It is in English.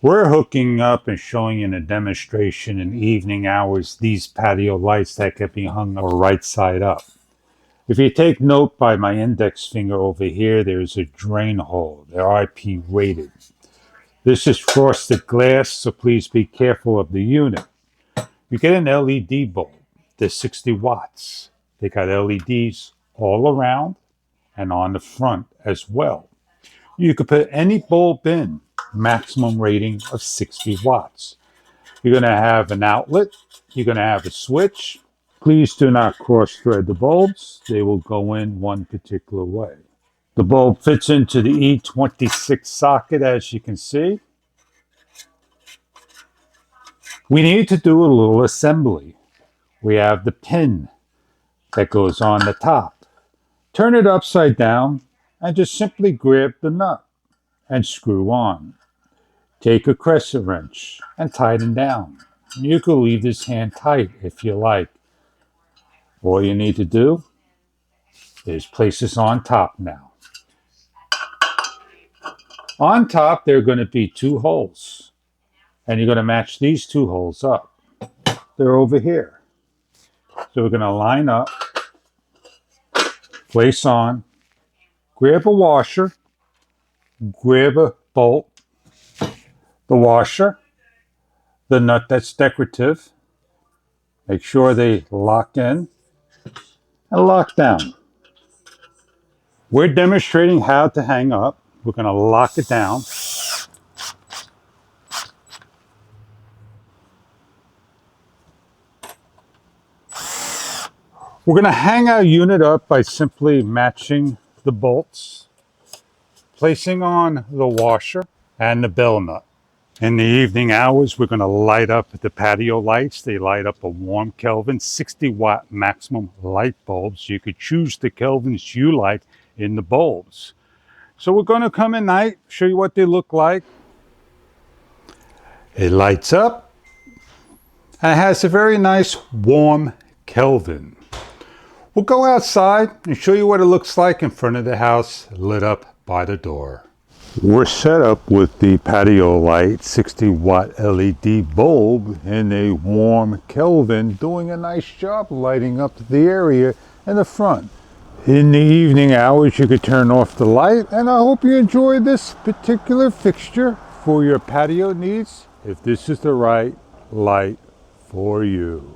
We're hooking up and showing in a demonstration in evening hours these patio lights that can be hung right side up. If you take note by my index finger over here, there's a drain hole. They're IP rated. This is frosted glass, so please be careful of the unit. You get an LED bulb. They're 60 watts. They got LEDs all around and on the front as well. You could put any bulb in, maximum rating of 60 watts. You're going to have an outlet. You're going to have a switch. Please do not cross-thread the bulbs. They will go in one particular way. The bulb fits into the E26 socket, as you can see. We need to do a little assembly. We have the pin that goes on the top. Turn it upside down and just simply grab the nut and screw on. Take a crescent wrench and tighten down. You can leave this hand tight if you like. All you need to do is place this on top now. On top, there are going to be two holes. And you're going to match these two holes up. They're over here. So we're going to line up, place on, grab a washer, grab a bolt, the washer, the nut that's decorative. Make sure they lock in and lock down. We're demonstrating how to hang up. We're going to lock it down. We're going to hang our unit up by simply matching the bolts, placing on the washer and the bell nut. In the evening hours, we're going to light up the patio lights. They light up a warm Kelvin, 60 watt maximum light bulbs. You could choose the Kelvins you like in the bulbs. So we're going to come at night, show you what they look like. It lights up and has a very nice warm Kelvin. We'll go outside and show you what it looks like in front of the house, lit up by the door. We're set up with the patio light, 60 watt LED bulb in a warm Kelvin, doing a nice job lighting up the area in the front. In the evening hours, you could turn off the light, and I hope you enjoy this particular fixture for your patio needs, if this is the right light for you.